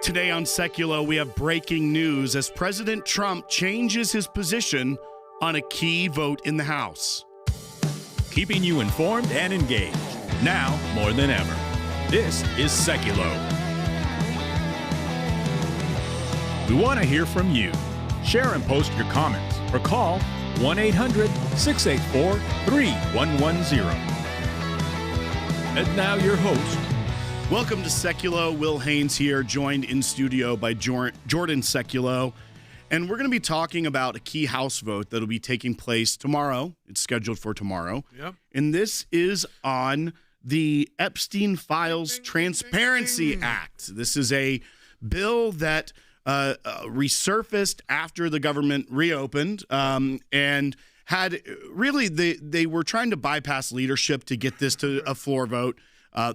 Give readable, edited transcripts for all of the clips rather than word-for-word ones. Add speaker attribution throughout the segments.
Speaker 1: Today on Sekulow, we have breaking news as President Trump changes his position on a key vote in the House.
Speaker 2: Keeping you informed and engaged, now more than ever. This is Sekulow. We want to hear from you. Share and post your comments or call 1-800-684-3110. And now your host.
Speaker 1: Welcome to Sekulow. Will Haynes here, joined in studio by Jordan Sekulow. And we're going to be talking about a key House vote that will be taking place tomorrow. It's scheduled for tomorrow.
Speaker 3: Yep.
Speaker 1: And this is on the Epstein Files Transparency Act. This is a bill that resurfaced after the government reopened and had really, they were trying to bypass leadership to get this to a floor vote.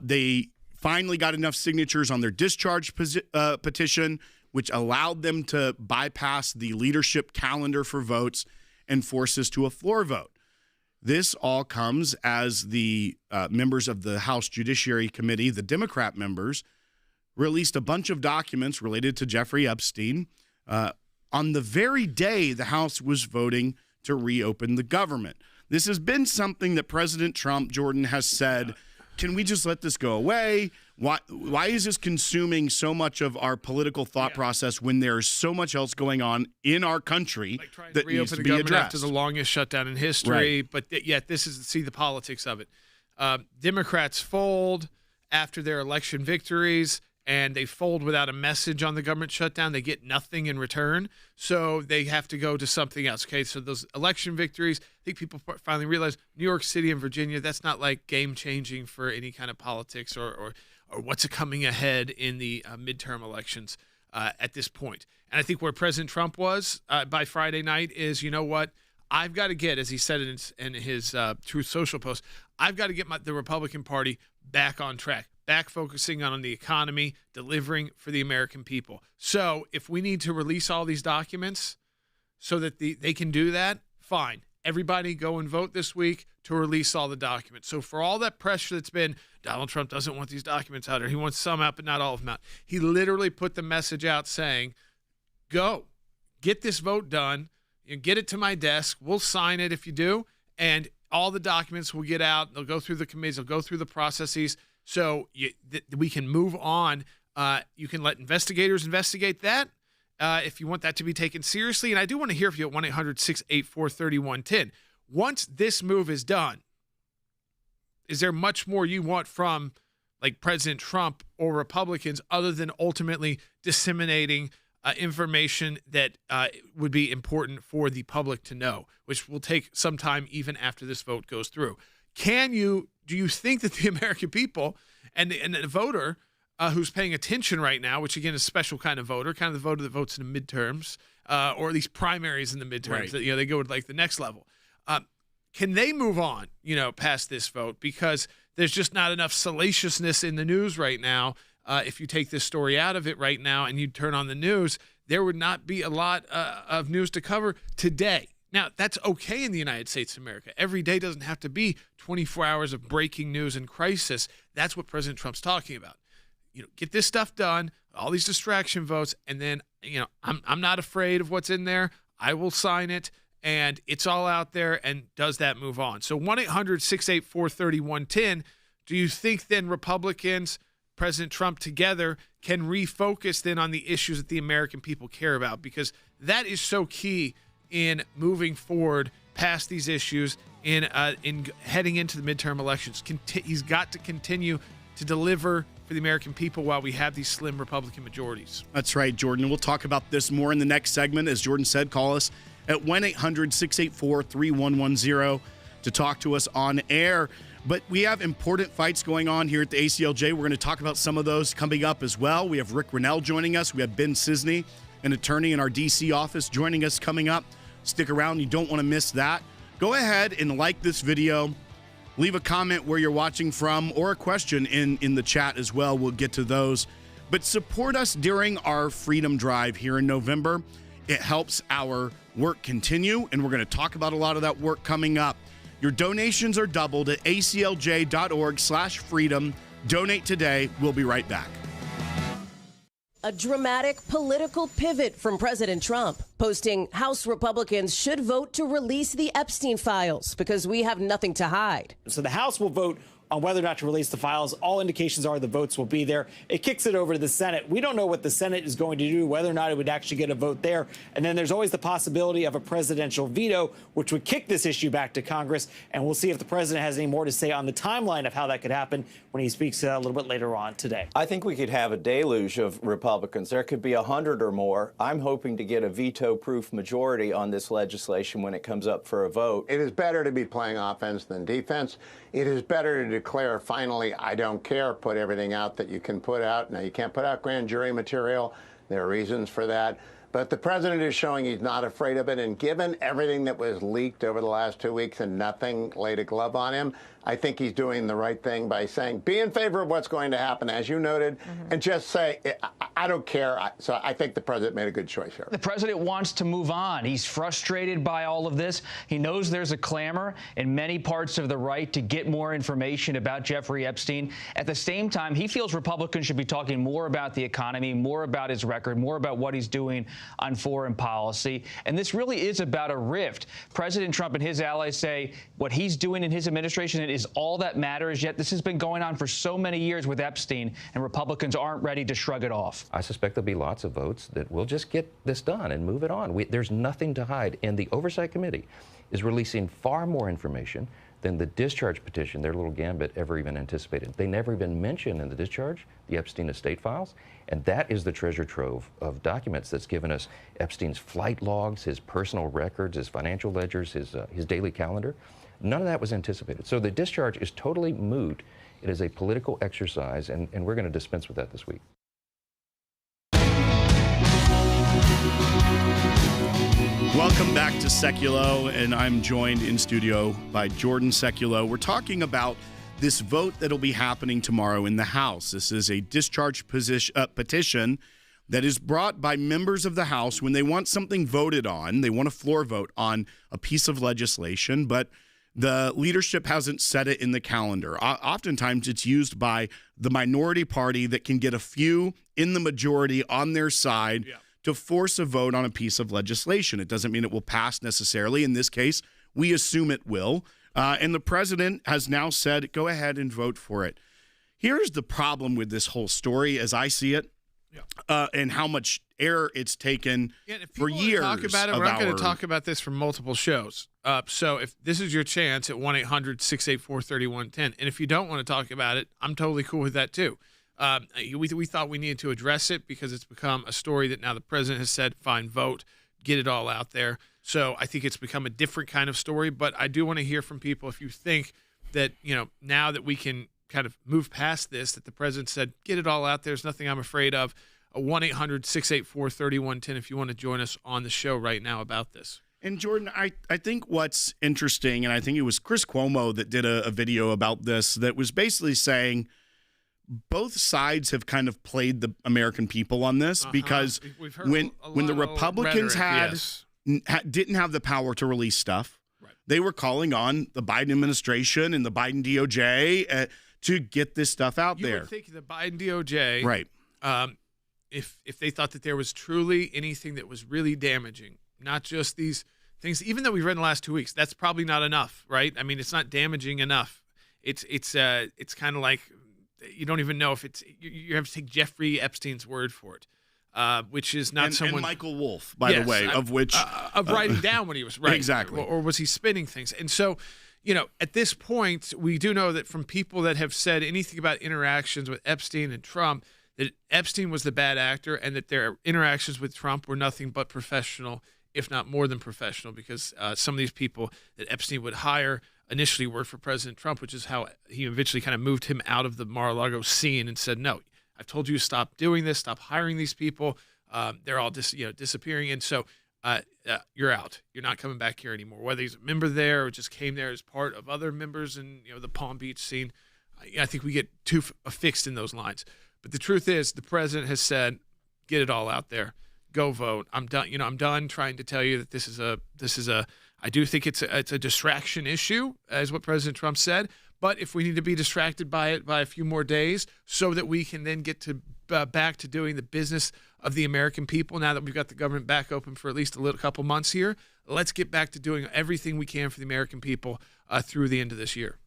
Speaker 1: They finally got enough signatures on their discharge petition, which allowed them to bypass the leadership calendar for votes and force this to a floor vote. This all comes as the members of the House Judiciary Committee, the Democrat members, released a bunch of documents related to Jeffrey Epstein on the very day the House was voting to reopen the government. This has been something that President Trump, Jordan, has said, can we just let this go away? Why is this consuming so much of our political thought process when there's so much else going on in our country that needs to be addressed?
Speaker 3: After the longest shutdown in history, right. But yet this is see the politics of it. Democrats fold after their election victories, and they fold without a message on the government shutdown. They get nothing in return, so they have to go to something else. Okay, so those election victories, I think people finally realize New York City and Virginia, that's not like game-changing for any kind of politics or what's coming ahead in the midterm elections at this point. And I think where President Trump was by Friday night is, you know what, I've got to get, as he said in his Truth Social post, I've got to get the Republican Party back on track. Back focusing on the economy, delivering for the American people. So if we need to release all these documents so that they can do that, fine. Everybody go and vote this week to release all the documents. So for all that pressure that's been, Donald Trump doesn't want these documents out, or he wants some out but not all of them out. He literally put the message out saying, go, get this vote done, and get it to my desk. We'll sign it if you do, and all the documents will get out. They'll go through the committees. They'll go through the processes. So we can move on. You can let investigators investigate that if you want that to be taken seriously. And I do want to hear from you at 1-800-684-3110. Once this move is done, is there much more you want from like President Trump or Republicans other than ultimately disseminating information that would be important for the public to know, which will take some time even after this vote goes through? Do you think that the American people and the voter who's paying attention right now, which again is a special kind of voter, kind of the voter that votes in the midterms, or at least primaries in the midterms, right, that they go to like the next level, can they move on, past this vote? Because there's just not enough salaciousness in the news right now. If you take this story out of it right now and you turn on the news, there would not be a lot of news to cover today. Now, that's okay in the United States of America. Every day doesn't have to be 24 hours of breaking news and crisis. That's what President Trump's talking about. Get this stuff done, all these distraction votes, and then, I'm not afraid of what's in there. I will sign it, and it's all out there, and does that move on? So 1-800-684-3110, do you think then Republicans, President Trump together can refocus then on the issues that the American people care about? Because that is so key in moving forward past these issues in heading into the midterm elections. He's got to continue to deliver for the American people while we have these slim Republican majorities.
Speaker 1: That's right, Jordan. We'll talk about this more in the next segment. As Jordan said, call us at 1-800-684-3110 to talk to us on air. But we have important fights going on here at the ACLJ. We're going to talk about some of those coming up as well. We have Rick Rennell joining us. We have Ben Cisney, an attorney in our D.C. office, joining us coming up. Stick around. You don't want to miss that. Go ahead and like this video. Leave a comment where you're watching from or a question in the chat as well. We'll get to those. But support us during our Freedom Drive here in November. It helps our work continue, and we're going to talk about a lot of that work coming up. Your donations are doubled at aclj.org/freedom. Donate today. We'll be right back.
Speaker 4: A dramatic political pivot from President Trump, posting House Republicans should vote to release the Epstein files because we have nothing to hide.
Speaker 5: So the House will vote on whether or not to release the files. All indications are the votes will be there. It kicks it over to the Senate. We don't know what the Senate is going to do, whether or not it would actually get a vote there. And then there's always the possibility of a presidential veto, which would kick this issue back to Congress. And we'll see if the president has any more to say on the timeline of how that could happen when he speaks a little bit later on today.
Speaker 6: I think we could have a deluge of Republicans. There could be 100 or more. I'm hoping to get a veto-proof majority on this legislation when it comes up for a vote.
Speaker 7: It is better to be playing offense than defense. It is better to declare, finally, I don't care, put everything out that you can put out. Now, you can't put out grand jury material. There are reasons for that. But the president is showing he's not afraid of it. And given everything that was leaked over the last 2 weeks and nothing laid a glove on him, I think he's doing the right thing by saying, be in favor of what's going to happen, as you noted, and just say, I don't care. So I think the president made a good choice here.
Speaker 8: The president wants to move on. He's frustrated by all of this. He knows there's a clamor in many parts of the right to get more information about Jeffrey Epstein. At the same time, he feels Republicans should be talking more about the economy, more about his record, more about what he's doing on foreign policy. And this really is about a rift. President Trump and his allies say what he's doing in his administration is all that matters, yet this has been going on for so many years with Epstein, and Republicans aren't ready to shrug it off.
Speaker 9: I suspect there'll be lots of votes that will just get this done and move it on. There's nothing to hide, and the Oversight Committee is releasing far more information than the discharge petition, their little gambit, ever even anticipated. They never even mention in the discharge the Epstein estate files, and that is the treasure trove of documents that's given us Epstein's flight logs, his personal records, his financial ledgers, his daily calendar. None of that was anticipated. So the discharge is totally moot. It is a political exercise, and we're going to dispense with that this week.
Speaker 1: Welcome back to Sekulow, and I'm joined in studio by Jordan Sekulow. We're talking about this vote that'll be happening tomorrow in the House. This is a discharge petition that is brought by members of the House when they want something voted on. They want a floor vote on a piece of legislation, but the leadership hasn't set it in the calendar. Oftentimes, it's used by the minority party that can get a few in the majority on their side to force a vote on a piece of legislation. It doesn't mean it will pass necessarily. In this case, we assume it will. And the president has now said, go ahead and vote for it. Here's the problem with this whole story as I see it, and how much air it's taken for years.
Speaker 3: Talk about it. We're not going to talk about this for multiple shows. So if this is your chance at 1-800-684-3110, and if you don't want to talk about it, I'm totally cool with that too. We thought we needed to address it because it's become a story that now the president has said, fine, vote, get it all out there. So I think it's become a different kind of story, but I do want to hear from people if you think that, now that we can kind of move past this, that the president said, get it all out there, there's nothing I'm afraid of. 1-800-684-3110 if you want to join us on the show right now about this.
Speaker 1: And Jordan, I think what's interesting, and I think it was Chris Cuomo that did a video about this that was basically saying both sides have kind of played the American people on this because when the Republicans didn't have the power to release stuff, they were calling on the Biden administration and the Biden DOJ to get this stuff out there.
Speaker 3: You would think the Biden DOJ,
Speaker 1: right?
Speaker 3: If they thought that there was truly anything that was really damaging, not just these things, even though we've read in the last 2 weeks, that's probably not enough, right? I mean, it's not damaging enough. It's kind of like you don't even know if it's you have to take Jeffrey Epstein's word for it, which is not someone.
Speaker 1: And Michael Wolff, by the way, of
Speaker 3: writing down what he was writing,
Speaker 1: exactly,
Speaker 3: or was he spinning things? And so, at this point, we do know that from people that have said anything about interactions with Epstein and Trump, that Epstein was the bad actor and that their interactions with Trump were nothing but professional, if not more than professional, because some of these people that Epstein would hire initially worked for President Trump, which is how he eventually kind of moved him out of the Mar-a-Lago scene and said, no, I've told you to stop doing this, stop hiring these people. They're all disappearing. And so you're out. You're not coming back here anymore. Whether he's a member there or just came there as part of other members in the Palm Beach scene, I think we get too affixed in those lines. But the truth is, the president has said, get it all out there. Go vote. I'm done. I'm done trying to tell you that this is a. I do think it's a distraction issue, as what President Trump said. But if we need to be distracted by it by a few more days, so that we can then get to back to doing the business of the American people now that we've got the government back open for at least a couple months here. Let's get back to doing everything we can for the American people through the end of this year.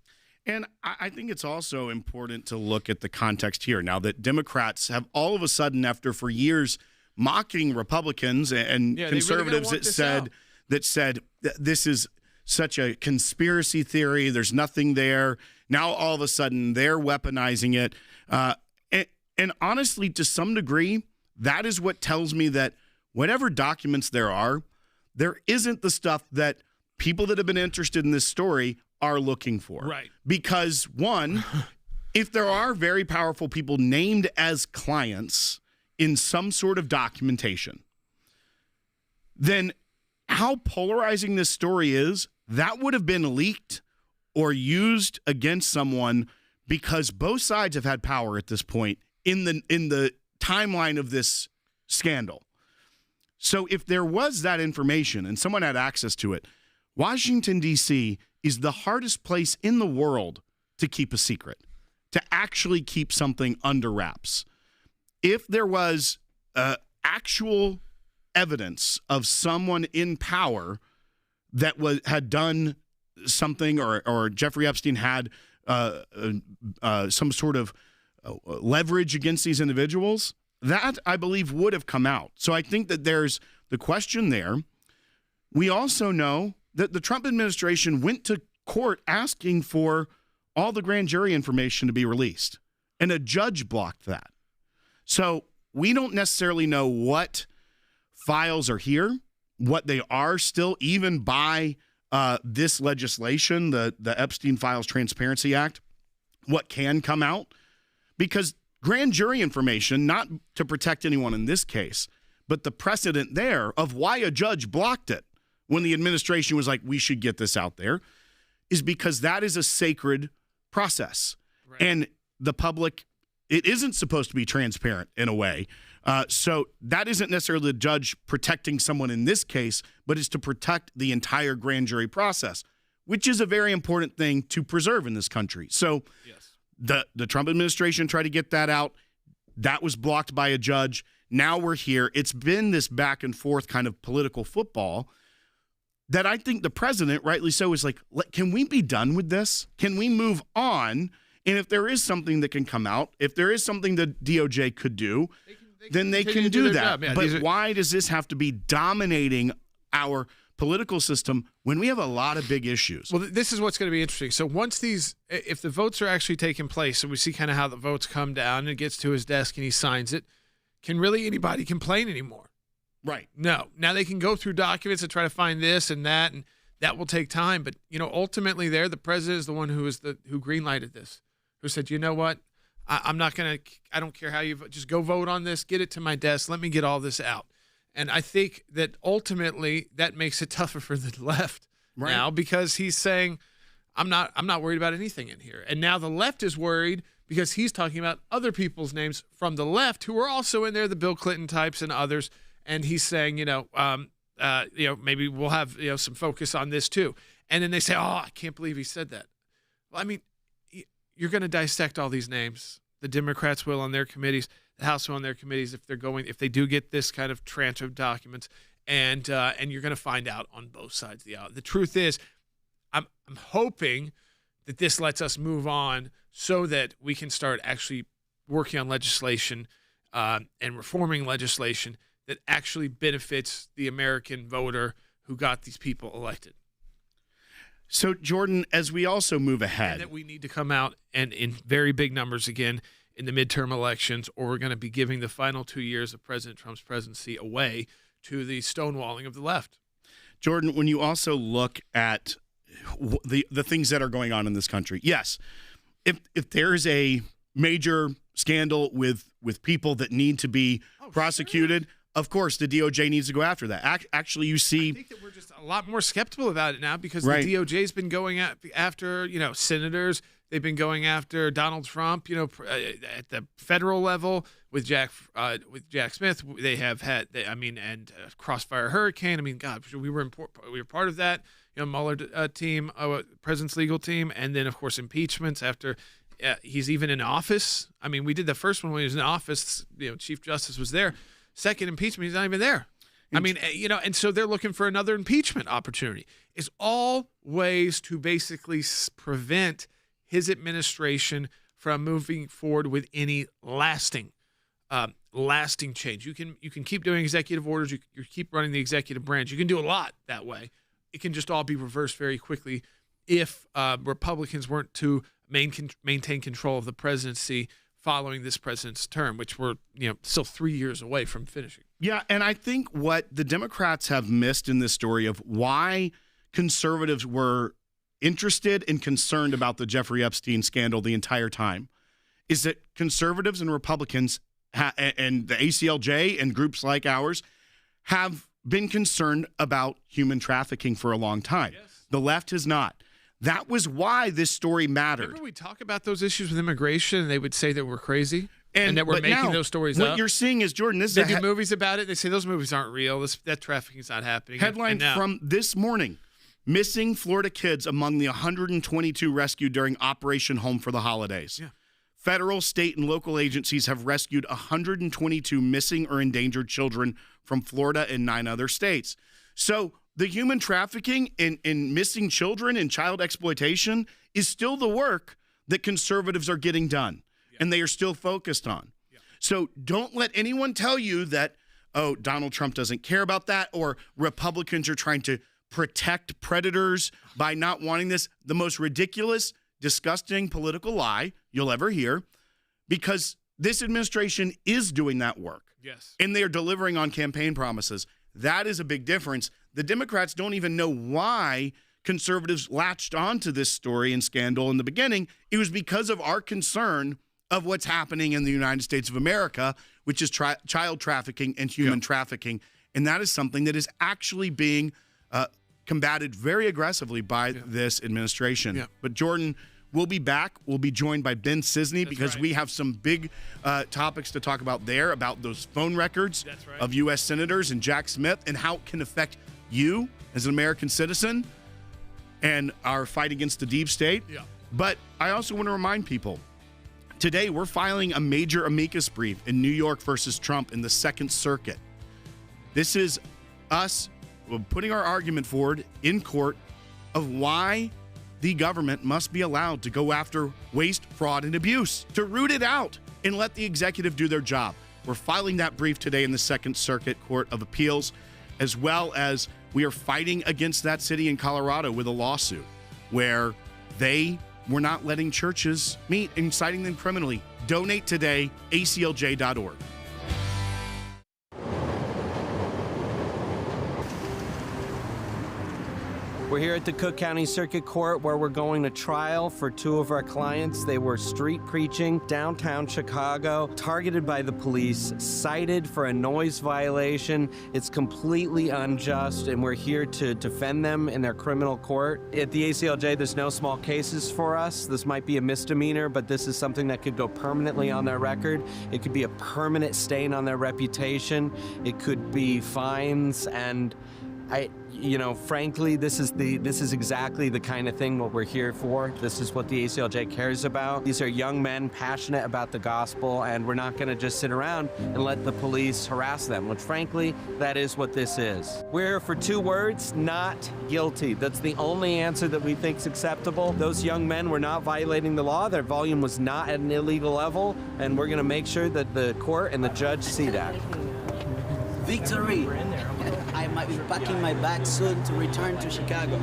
Speaker 1: And I think it's also important to look at the context here now that Democrats have all of a sudden, after for years mocking Republicans and conservatives that said this is such a conspiracy theory, there's nothing there. Now all of a sudden they're weaponizing it. And honestly, to some degree, that is what tells me that whatever documents there isn't the stuff that people that have been interested in this story are looking for.
Speaker 3: Right.
Speaker 1: Because one, if there are very powerful people named as clients in some sort of documentation, then how polarizing this story is, that would have been leaked or used against someone because both sides have had power at this point in the timeline of this scandal. So if there was that information and someone had access to it, Washington, D.C. is the hardest place in the world to keep a secret, to actually keep something under wraps. If there was actual evidence of someone in power that had done something, or Jeffrey Epstein had some sort of leverage against these individuals, that I believe would have come out. So I think that there's the question there. We also know that the Trump administration went to court asking for all the grand jury information to be released, and a judge blocked that. So we don't necessarily know what files are here, what they are still, even by this legislation, the Epstein Files Transparency Act, what can come out. Because grand jury information, not to protect anyone in this case, but the precedent there of why a judge blocked it when the administration was like, we should get this out there, is because that is a sacred process. Right. And the public, it isn't supposed to be transparent in a way. So that isn't necessarily the judge protecting someone in this case, but it's to protect the entire grand jury process, which is a very important thing to preserve in this country. So yes, the Trump administration tried to get that out. That was blocked by a judge. Now we're here. It's been this back and forth kind of political football that I think the president, rightly so, is like, can we be done with this? Can we move on? And if there is something that can come out, if there is something the DOJ could do, then they can do that. Yeah, but why does this have to be dominating our political system when we have a lot of big issues?
Speaker 3: Well, this is what's going to be interesting. So once if the votes are actually taking place, and we see kind of how the votes come down, and it gets to his desk and he signs it, can really anybody complain anymore?
Speaker 1: Right.
Speaker 3: No. Now they can go through documents and try to find this and that will take time. But ultimately, the president is the one who greenlighted this, who said, you know what, I don't care how you vote, just go vote on this, get it to my desk, let me get all this out. And I think that ultimately that makes it tougher for the left now, because he's saying, I'm not worried about anything in here. And now the left is worried because he's talking about other people's names from the left who are also in there, the Bill Clinton types and others. And he's saying, maybe we'll have some focus on this too. And then they say, oh, I can't believe he said that. Well, I mean, you're going to dissect all these names. The Democrats will on their committees, the House will on their committees if they do get this kind of tranche of documents, and you're going to find out on both sides of the aisle. The truth is, I'm hoping that this lets us move on so that we can start actually working on legislation and reforming legislation that actually benefits the American voter who got these people elected.
Speaker 1: So, Jordan, as we also move ahead,
Speaker 3: and that we need to come out and in very big numbers again in the midterm elections, or we're going to be giving the final 2 years of President Trump's presidency away to the stonewalling of the left.
Speaker 1: Jordan, when you also look at the things that are going on in this country, yes, if there's a major scandal with people that need to be prosecuted, sure, of course, the DOJ needs to go after that. Actually, you see,
Speaker 3: I think that we're just a lot more skeptical about it now because the DOJ's been going after senators. They've been going after Donald Trump. At the federal level with Jack Smith, they have had. And Crossfire Hurricane. I mean, God, we were part of that. Mueller team, President's legal team, and then of course impeachments after he's even in office. I mean, we did the first one when he was in office. Chief Justice was there. Second impeachment, he's not even there. I mean, and so they're looking for another impeachment opportunity. It's all ways to basically prevent his administration from moving forward with any lasting change. You can keep doing executive orders. You keep running the executive branch. You can do a lot that way. It can just all be reversed very quickly if Republicans weren't to maintain control of the presidency following this president's term, which we're still 3 years away from finishing.
Speaker 1: Yeah, and I think what the Democrats have missed in this story of why conservatives were interested and concerned about the Jeffrey Epstein scandal the entire time is that conservatives and Republicans and the ACLJ and groups like ours have been concerned about human trafficking for a long time. Yes. The left has not. That was why this story mattered.
Speaker 3: Remember we talk about those issues with immigration and they would say that we're crazy and that we're making those stories
Speaker 1: up?
Speaker 3: What
Speaker 1: you're seeing is, Jordan, this
Speaker 3: they do movies about it. They say those movies aren't real. That trafficking is not happening.
Speaker 1: Headline from this morning. Missing Florida kids among the 122 rescued during Operation Home for the Holidays. Yeah. Federal, state, and local agencies have rescued 122 missing or endangered children from Florida and 9 other states. So the human trafficking and missing children and child exploitation is still the work that conservatives are getting done, and they are still focused on. Yeah. So don't let anyone tell you that, oh, Donald Trump doesn't care about that, or Republicans are trying to protect predators by not wanting this. The most ridiculous, disgusting political lie you'll ever hear, because this administration is doing that work.
Speaker 3: Yes.
Speaker 1: And they are delivering on campaign promises. That is a big difference. The Democrats don't even know why conservatives latched onto this story and scandal in the beginning. It was because of our concern of what's happening in the United States of America, which is child trafficking and human trafficking. And that is something that is actually being combated very aggressively by this administration. Yeah. But Jordan, we'll be back. We'll be joined by Ben Cisney because we have some big topics to talk about there, about those phone records of U.S. senators and Jack Smith and how it can affect you as an American citizen and our fight against the deep state. Yeah. But I also want to remind people, today we're filing a major amicus brief in New York versus Trump in the Second Circuit. This is us putting our argument forward in court of why the government must be allowed to go after waste, fraud, and abuse, to root it out and let the executive do their job. We're filing that brief today in the Second Circuit Court of Appeals, as well as we are fighting against that city in Colorado with a lawsuit where they were not letting churches meet and citing them criminally. Donate today, aclj.org.
Speaker 10: We're here at the Cook County Circuit Court where we're going to trial for 2 of our clients. They were street preaching downtown Chicago, targeted by the police, cited for a noise violation. It's completely unjust, and we're here to defend them in their criminal court. At the ACLJ, there's no small cases for us. This might be a misdemeanor, but this is something that could go permanently on their record. It could be a permanent stain on their reputation. It could be fines, and frankly, this is exactly the kind of thing what we're here for. This is what the ACLJ cares about. These are young men passionate about the gospel, and we're not going to just sit around and let the police harass them, which frankly, that is what this is. We're here for 2 words, not guilty. That's the only answer that we think is acceptable. Those young men were not violating the law. Their volume was not at an illegal level, and we're going to make sure that the court and the judge see that.
Speaker 11: Victory! I might be packing my bag soon to return to Chicago.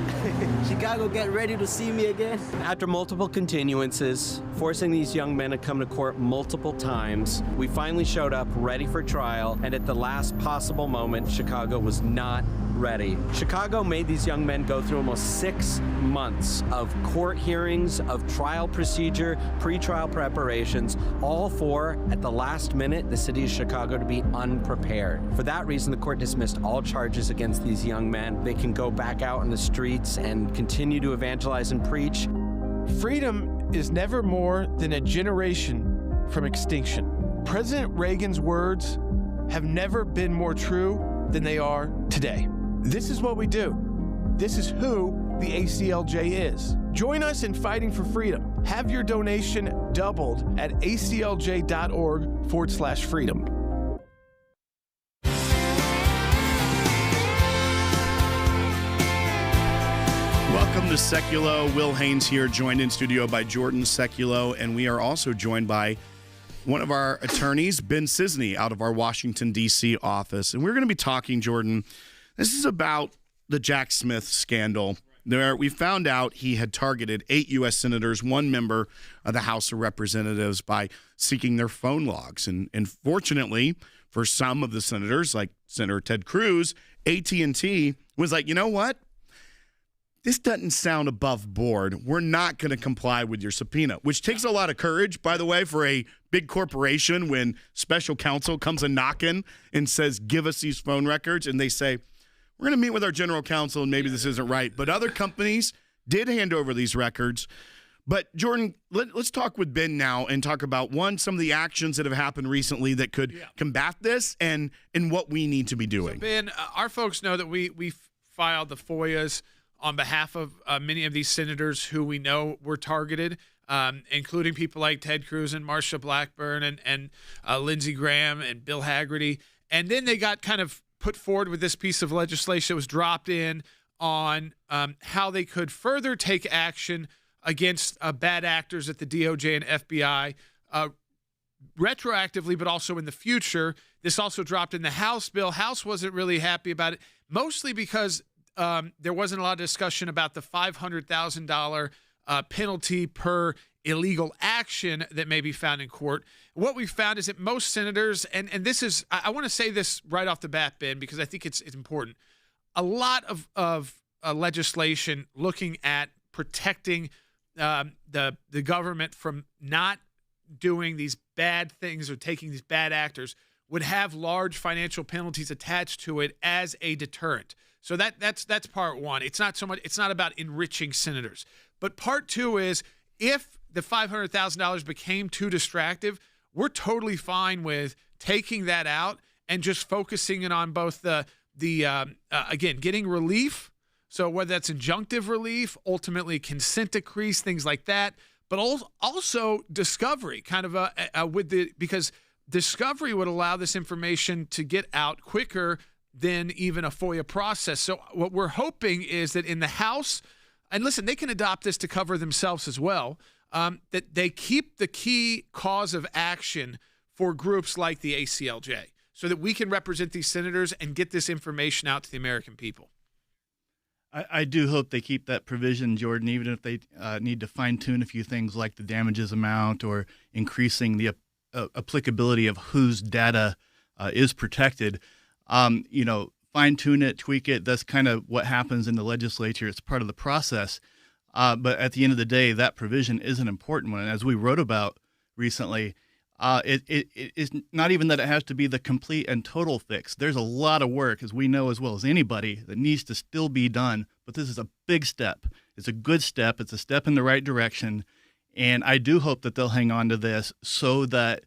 Speaker 11: Chicago, get ready to see me again.
Speaker 10: After multiple continuances, forcing these young men to come to court multiple times, we finally showed up ready for trial, and at the last possible moment, Chicago was not ready. Chicago made these young men go through almost 6 months of court hearings, of trial procedure, pre-trial preparations, all for, at the last minute, the city of Chicago to be unprepared. For that reason, the court dismissed all charges against these young men. They can go back out in the streets and continue to evangelize and preach.
Speaker 12: Freedom is never more than a generation from extinction. President Reagan's words have never been more true than they are today. This is what we do. This is who the ACLJ is. Join us in fighting for freedom. Have your donation doubled at aclj.org/freedom.
Speaker 1: Welcome to Sekulow. Will Haynes here, joined in studio by Jordan Sekulow, and we are also joined by one of our attorneys, Ben Cisney, out of our Washington, D.C. office. And we're going to be talking, Jordan, this is about the Jack Smith scandal. There, we found out he had targeted 8 U.S. senators, 1 member of the House of Representatives, by seeking their phone logs. And fortunately, for some of the senators, like Senator Ted Cruz, AT&T was like, you know what? This doesn't sound above board. We're not going to comply with your subpoena, which takes a lot of courage, by the way, for a big corporation when special counsel comes a knocking and says, give us these phone records. And they say, we're going to meet with our general counsel and maybe this isn't right. But other companies did hand over these records. But Jordan, let's talk with Ben now and talk about, one, some of the actions that have happened recently that could combat this and what we need to be doing.
Speaker 3: So Ben, our folks know that we filed the FOIAs on behalf of many of these senators who we know were targeted, including people like Ted Cruz and Marsha Blackburn and Lindsey Graham and Bill Hagerty. And then they got kind of put forward with this piece of legislation that was dropped in on how they could further take action against bad actors at the DOJ and FBI retroactively, but also in the future. This also dropped in the House bill. House wasn't really happy about it, mostly because there wasn't a lot of discussion about the $500,000 penalty per illegal action that may be found in court. What we found is that most senators, and this is, I want to say this right off the bat, Ben, because I think it's important. A lot of legislation looking at protecting the government from not doing these bad things or taking these bad actors would have large financial penalties attached to it as a deterrent. So that's part one. It's not about enriching senators. But part two is, if the $500,000 became too distractive, we're totally fine with taking that out and just focusing it on both the again, getting relief. So whether that's injunctive relief, ultimately consent decrees, things like that, but also discovery, kind of because discovery would allow this information to get out quicker than even a FOIA process. So what we're hoping is that in the House, and listen, they can adopt this to cover themselves as well, that they keep the key cause of action for groups like the ACLJ so that we can represent these senators and get this information out to the American people.
Speaker 13: I do hope they keep that provision, Jordan, even if they need to fine-tune a few things like the damages amount or increasing the applicability of whose data is protected. Fine-tune it, tweak it. That's kind of what happens in the legislature. It's part of the process. But at the end of the day, that provision is an important one. And as we wrote about recently, it is not even that it has to be the complete and total fix. There's a lot of work, as we know as well as anybody, that needs to still be done. But this is a big step. It's a good step. It's a step in the right direction. And I do hope that they'll hang on to this so that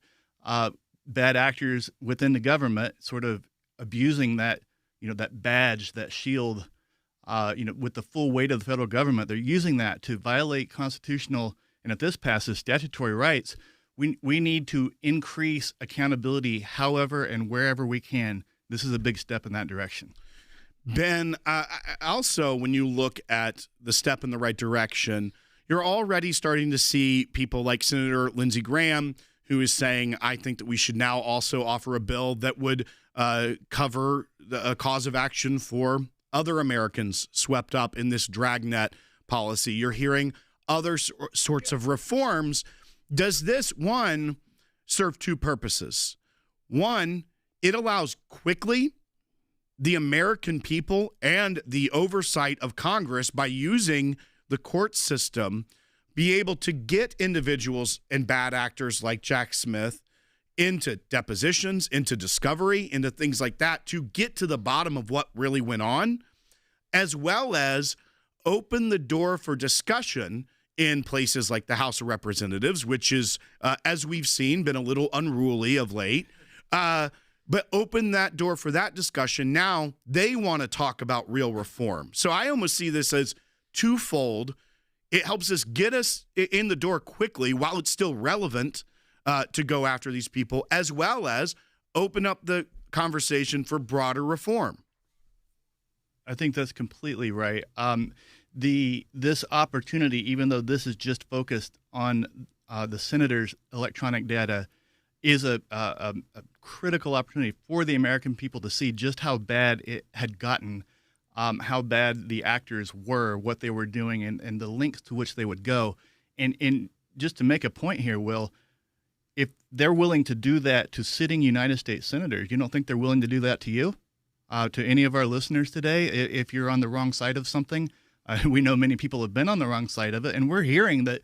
Speaker 13: bad actors within the government sort of abusing that, that badge, that shield, with the full weight of the federal government, they're using that to violate constitutional, and if this passes, statutory rights. We need to increase accountability however and wherever we can. This is a big step in that direction.
Speaker 1: Ben, also, when you look at the step in the right direction, you're already starting to see people like Senator Lindsey Graham, who is saying, I think that we should now also offer a bill that would cover a cause of action for other Americans swept up in this dragnet policy. You're hearing other sorts of reforms. Does this, one, serve two purposes? One, it allows quickly the American people and the oversight of Congress, by using the court system, be able to get individuals and bad actors like Jack Smith into depositions, into discovery, into things like that, to get to the bottom of what really went on, as well as open the door for discussion in places like the House of Representatives, which is, as we've seen, been a little unruly of late. But open that door for that discussion. Now they want to talk about real reform. So I almost see this as twofold. It helps us get us in the door quickly while it's still relevant to go after these people, as well as open up the conversation for broader reform.
Speaker 13: I think that's completely right. This opportunity, even though this is just focused on the senator's electronic data, is a critical opportunity for the American people to see just how bad it had gotten, how bad the actors were, what they were doing, and the lengths to which they would go. And just to make a point here, Will, if they're willing to do that to sitting United States senators, you don't think they're willing to do that to you, to any of our listeners today? If you're on the wrong side of something, we know many people have been on the wrong side of it, and we're hearing that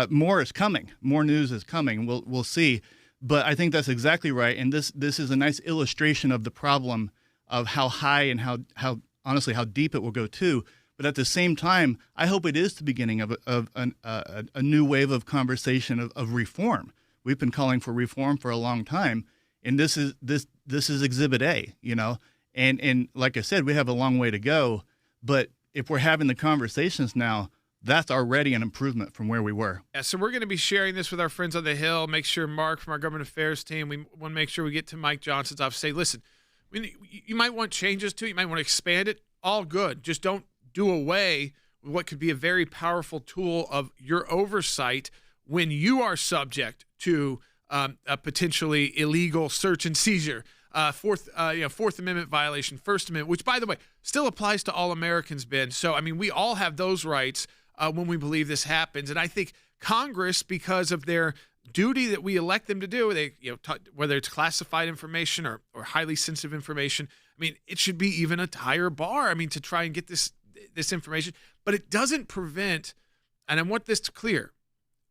Speaker 13: more is coming, more news is coming. We'll see. But I think that's exactly right, and this is a nice illustration of the problem of how high and how honestly how deep it will go too. But at the same time, I hope it is the beginning of a new wave of conversation of reform. We've been calling for reform for a long time, and this is Exhibit A, and like I said, we have a long way to go. But if we're having the conversations now, that's already an improvement from where we were.
Speaker 3: Yeah, so we're going to be sharing this with our friends on the Hill. Make sure Mark from our government affairs team, we want to make sure we get to Mike Johnson's office. Say, listen, you might want changes to it. You might want to expand it. All good. Just don't do away with what could be a very powerful tool of your oversight when you are subject to a potentially illegal search and seizure, Fourth Amendment violation, First Amendment, which, by the way, still applies to all Americans, Ben. So, I mean, we all have those rights when we believe this happens. And I think Congress, because of their duty that we elect them to do, whether it's classified information or highly sensitive information, I mean, it should be even a higher bar, to try and get this information. But it doesn't prevent, and I want this to clear,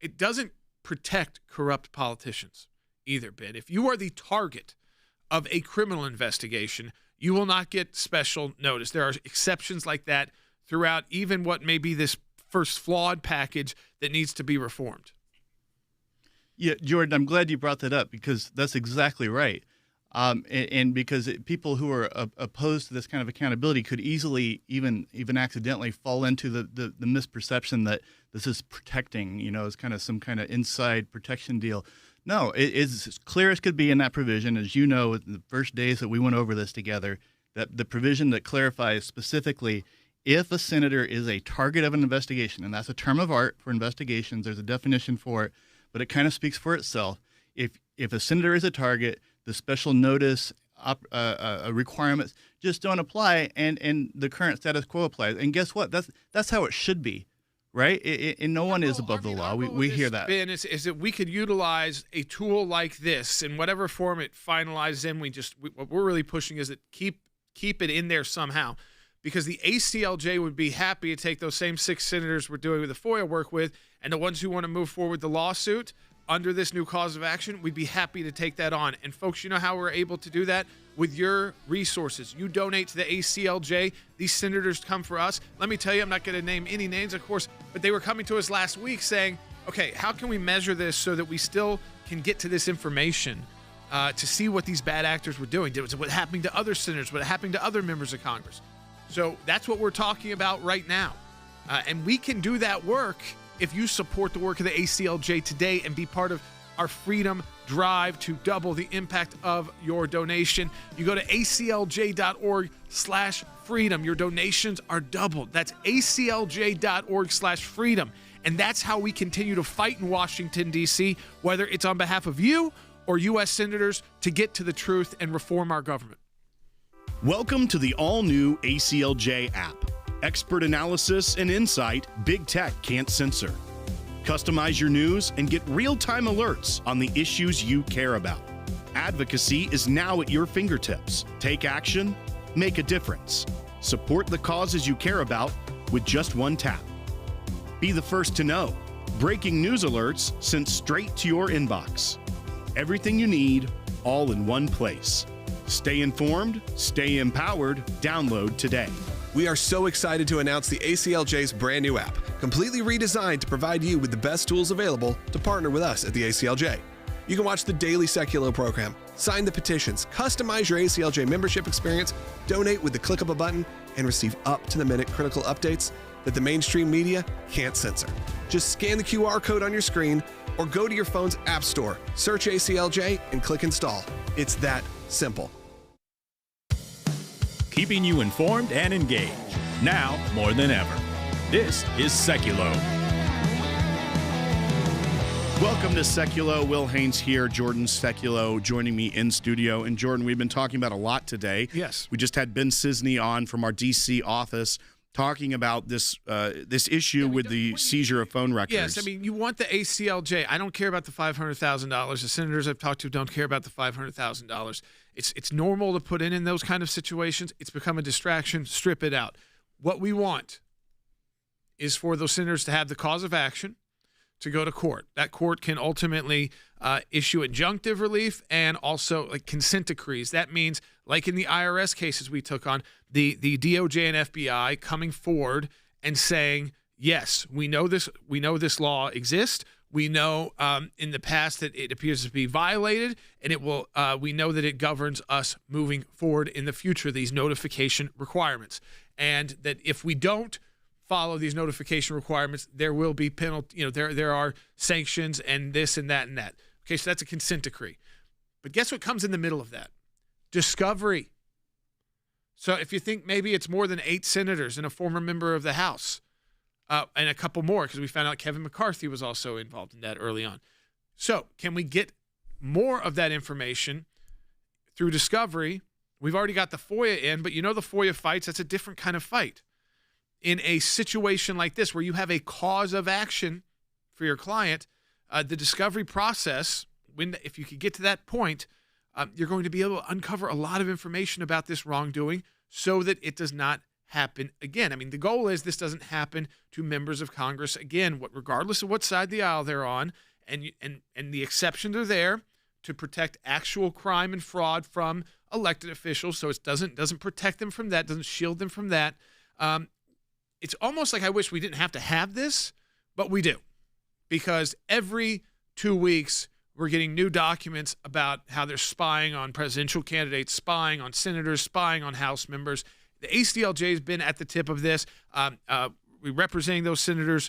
Speaker 3: it doesn't protect corrupt politicians either, Ben. If you are the target of a criminal investigation, you will not get special notice. There are exceptions like that throughout even what may be this first flawed package that needs to be reformed.
Speaker 13: Yeah, Jordan, I'm glad you brought that up because that's exactly right. And because people who are opposed to this kind of accountability could easily, even accidentally, fall into the misperception that this is protecting, as kind of some kind of inside protection deal. No, it is as clear as could be in that provision, as you know, the first days that we went over this together, that the provision that clarifies specifically if a senator is a target of an investigation, and that's a term of art for investigations, there's a definition for it, but it kind of speaks for itself. If a senator is a target, the special notice requirements just don't apply, and the current status quo applies. And guess what? That's how it should be, right? And no one is above the law. We hear that.
Speaker 3: Ben, is that we could utilize a tool like this in whatever form it finalizes in. What we're really pushing is that keep it in there somehow, because the ACLJ would be happy to take those same 6 senators we're doing with the FOIA work with, and the ones who want to move forward with the lawsuit under this new cause of action, we'd be happy to take that on. And folks, you know how we're able to do that? With your resources. You donate to the ACLJ. These senators come for us. Let me tell you, I'm not going to name any names, of course, but they were coming to us last week saying, okay, how can we measure this so that we still can get to this information to see what these bad actors were doing? What happened to other senators? What happened to other members of Congress? So that's what we're talking about right now. And we can do that work if you support the work of the ACLJ today and be part of our freedom drive to double the impact of your donation. You go to aclj.org/freedom. Your donations are doubled. That's aclj.org/freedom. And that's how we continue to fight in Washington, D.C., whether it's on behalf of you or U.S. senators, to get to the truth and reform our government.
Speaker 1: Welcome to the all-new ACLJ app. Expert analysis and insight big tech can't censor. Customize your news and get real-time alerts on the issues you care about. Advocacy is now at your fingertips. Take action, make a difference. Support the causes you care about with just one tap. Be the first to know. Breaking news alerts sent straight to your inbox. Everything you need, all in one place. Stay informed, stay empowered. Download today.
Speaker 14: We are so excited to announce the ACLJ's brand new app, completely redesigned to provide you with the best tools available to partner with us at the ACLJ. You can watch the daily Sekulow program, sign the petitions, customize your ACLJ membership experience, donate with the click of a button, and receive up-to-the-minute critical updates that the mainstream media can't censor. Just scan the QR code on your screen or go to your phone's app store, search ACLJ, and click install. It's that simple.
Speaker 2: Keeping you informed and engaged, now more than ever. This is Sekulow.
Speaker 1: Welcome to Sekulow. Will Haynes here, Jordan Sekulow joining me in studio. And Jordan, we've been talking about a lot today.
Speaker 3: Yes.
Speaker 1: We just had Ben Cisney on from our D.C. office talking about this issue with the seizure of phone records.
Speaker 3: Yes, I mean, you want the ACLJ. I don't care about the $500,000. The senators I've talked to don't care about the $500,000. It's normal to put in those kind of situations. It's become a distraction. Strip it out. What we want is for those senators to have the cause of action to go to court. That court can ultimately issue injunctive relief and also like consent decrees. That means, like in the IRS cases we took on, the DOJ and FBI coming forward and saying, yes, we know this law exists. We know in the past that it appears to be violated, and it will. We know that it governs us moving forward in the future. These notification requirements, and that if we don't follow these notification requirements, there will be penalty. There are sanctions and this and that and that. Okay, so that's a consent decree. But guess what comes in the middle of that? Discovery. So if you think maybe it's more than 8 senators and a former member of the House, and a couple more, because we found out Kevin McCarthy was also involved in that early on. So can we get more of that information through discovery? We've already got the FOIA in, but the FOIA fights, that's a different kind of fight. In a situation like this where you have a cause of action for your client, the discovery process, if you could get to that point, you're going to be able to uncover a lot of information about this wrongdoing so that it does not happen again. I mean, the goal is this doesn't happen to members of Congress again, regardless of what side of the aisle they're on, and the exceptions are there to protect actual crime and fraud from elected officials, so it doesn't protect them from that, doesn't shield them from that. It's almost like I wish we didn't have to have this, but we do, because every 2 weeks we're getting new documents about how they're spying on presidential candidates, spying on senators, spying on House members. The ACLJ has been at the tip of this. We're representing those senators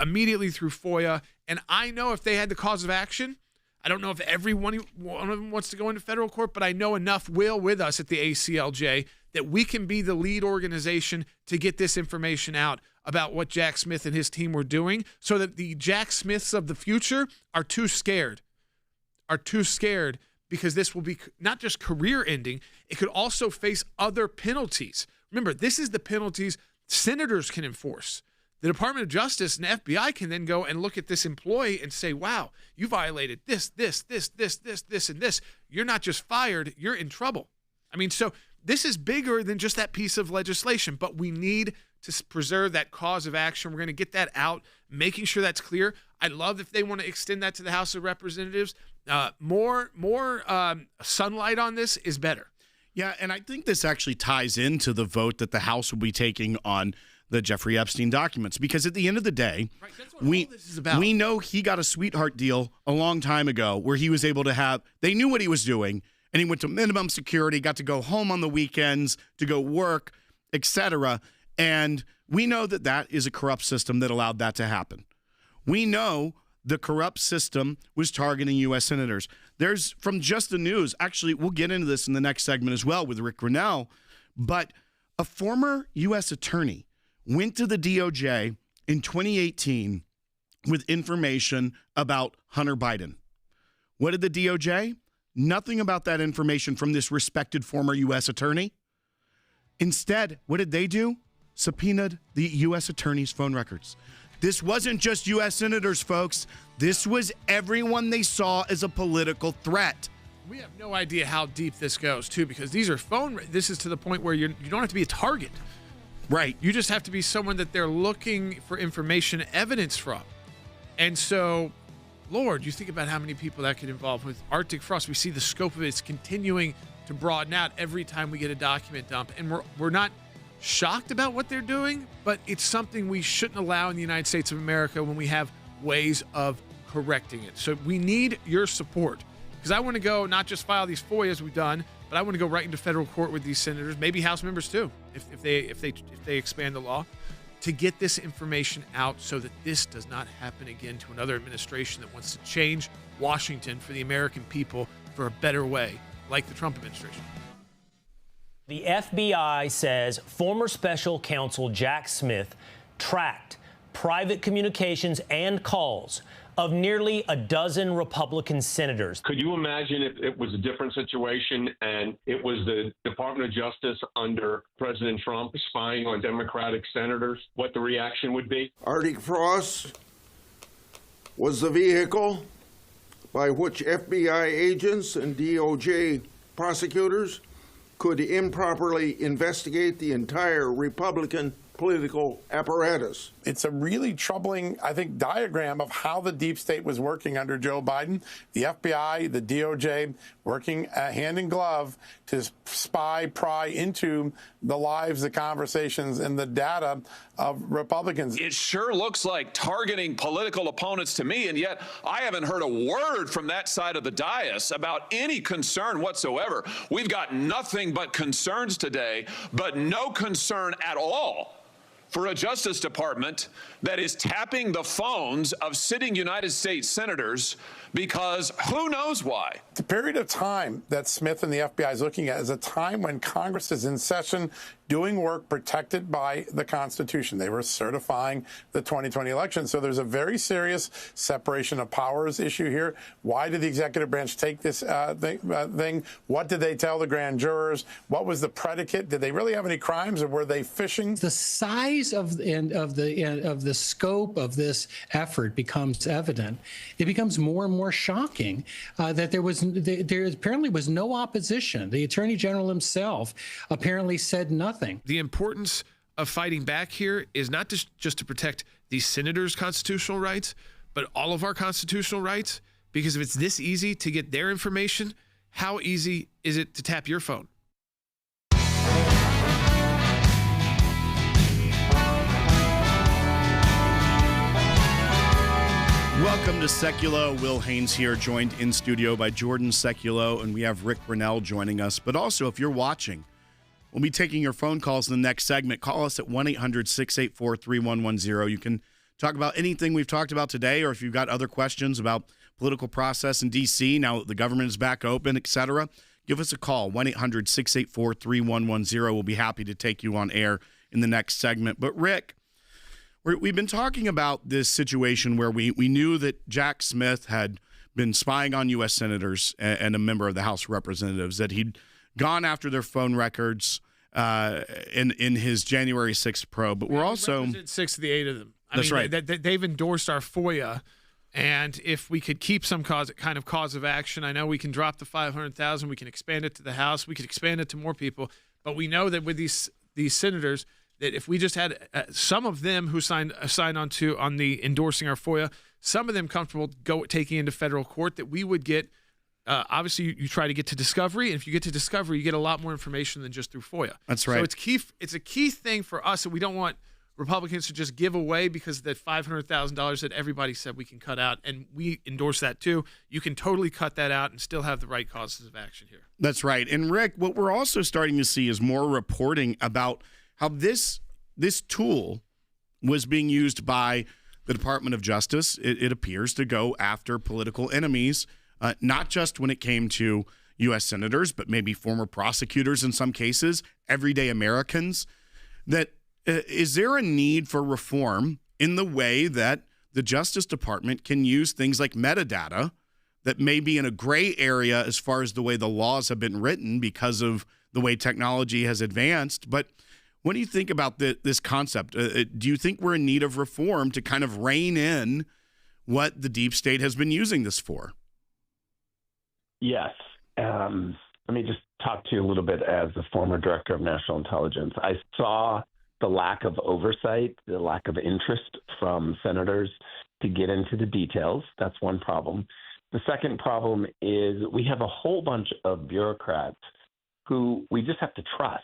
Speaker 3: immediately through FOIA, and I know if they had the cause of action, I don't know if every one of them wants to go into federal court, but I know enough will with us at the ACLJ that we can be the lead organization to get this information out about what Jack Smith and his team were doing, so that the Jack Smiths of the future are too scared because this will be not just career ending, it could also face other penalties. Remember, this is the penalties senators can enforce. The Department of Justice and FBI can then go and look at this employee and say, wow, you violated this, and this. You're not just fired, you're in trouble. I mean, so this is bigger than just that piece of legislation, but we need to preserve that cause of action. We're going to get that out, making sure that's clear. I'd love if they want to extend that to the House of Representatives. More sunlight on this is better.
Speaker 1: Yeah, and I think this actually ties into the vote that the House will be taking on the Jeffrey Epstein documents, because at the end of the day, all this is about. We know he got a sweetheart deal a long time ago where he was able to have, they knew what he was doing, and he went to minimum security, got to go home on the weekends to go work, etc. And we know that that is a corrupt system that allowed that to happen. We know the corrupt system was targeting U.S. senators. There's, from Just the News, actually, we'll get into this in the next segment as well with Rick Grinnell, but a former U.S. attorney went to the DOJ in 2018 with information about Hunter Biden. What did the DOJ? Nothing about that information from this respected former U.S. attorney. Instead, what did they do? Subpoenaed the U.S. attorney's phone records. This wasn't just U.S. senators, folks. This was everyone they saw as a political threat.
Speaker 3: We have no idea how deep this goes, too, because these are this is to the point where you don't have to be a target.
Speaker 1: Right.
Speaker 3: You just have to be someone that they're looking for information, evidence from. And so, Lord, you think about how many people that could involve with Arctic frost. We see the scope of it. It's continuing to broaden out every time we get a document dump. And we're not shocked about what they're doing, but it's something we shouldn't allow in the United States of America when we have ways of correcting it. So we need your support, because I want to go not just file these FOIAs we've done, but I want to go right into federal court with these senators, maybe House members too, if they expand the law. to get this information out so that this does not happen again to another administration that wants to change Washington for the American people for a better way, like the Trump administration.
Speaker 15: The FBI says former special counsel Jack Smith tracked private communications and calls of nearly a dozen Republican senators.
Speaker 16: Could you imagine if it was a different situation and it was the Department of Justice under President Trump spying on Democratic senators, what the reaction would be?
Speaker 17: Artie Frost was the vehicle by which FBI agents and DOJ prosecutors could improperly investigate the entire Republican political apparatus.
Speaker 18: It's a really troubling, I think, diagram of how the deep state was working under Joe Biden. The FBI, the DOJ, working hand in glove to pry into the lives, the conversations, and the data of Republicans.
Speaker 19: It sure looks like targeting political opponents to me, and yet I haven't heard a word from that side of the dais about any concern whatsoever. We've got nothing but concerns today, but no concern at all for a Justice Department that is tapping the phones of sitting United States senators because who knows why.
Speaker 18: The period of time that Smith and the FBI is looking at is a time when Congress is in session doing work protected by the Constitution. They were certifying the 2020 election. So there's a very serious separation of powers issue here. Why did the executive branch take this thing? What did they tell the grand jurors? What was the predicate? Did they really have any crimes, or were they fishing?
Speaker 20: The size of the scope of this effort becomes evident. It becomes more and more shocking that there apparently was no opposition. The Attorney General himself apparently said nothing.
Speaker 3: The importance of fighting back here is not just to protect the senators' constitutional rights, but all of our constitutional rights. Because if it's this easy to get their information, how easy is it to tap your phone?
Speaker 1: Welcome to Sekulow. Will Haynes here, joined in studio by Jordan Sekulow, and we have Rick Brunell joining us. But also, if you're watching, we'll be taking your phone calls in the next segment. Call us at 1-800-684-3110. You can talk about anything we've talked about today, or if you've got other questions about political process in D.C., now that the government is back open, etc., give us a call, 1-800-684-3110. We'll be happy to take you on air in the next segment. But, Rick, we've been talking about this situation where we knew that Jack Smith had been spying on U.S. senators and a member of the House of Representatives, that he'd gone after their phone records in his January 6th probe. But we're also
Speaker 3: 6 of the 8 of them.
Speaker 1: That's right.
Speaker 3: They've endorsed our FOIA, and if we could keep some cause of action, I know we can drop the $500,000. We can expand it to the House. We could expand it to more people. But we know that with these senators, that if we just had some of them who signed on the endorsing our FOIA, some of them comfortable taking into federal court, that we would get. Obviously, you try to get to discovery, and if you get to discovery, you get a lot more information than just through FOIA.
Speaker 1: That's right.
Speaker 3: So it's a key thing for us that we don't want Republicans to just give away because of that $500,000 that everybody said we can cut out, and we endorse that too. You can totally cut that out and still have the right causes of action here.
Speaker 1: That's right. And Rick, what we're also starting to see is more reporting about how this tool was being used by the Department of Justice. It appears to go after political enemies, not just when it came to U.S. senators, but maybe former prosecutors in some cases, everyday Americans. That is there a need for reform in the way that the Justice Department can use things like metadata that may be in a gray area as far as the way the laws have been written because of the way technology has advanced? But what do you think about this concept? Do you think we're in need of reform to kind of rein in what the deep state has been using this for?
Speaker 21: Yes. Let me just talk to you a little bit as a former director of national intelligence. I saw the lack of oversight, the lack of interest from senators to get into the details. That's one problem. The second problem is we have a whole bunch of bureaucrats who we just have to trust.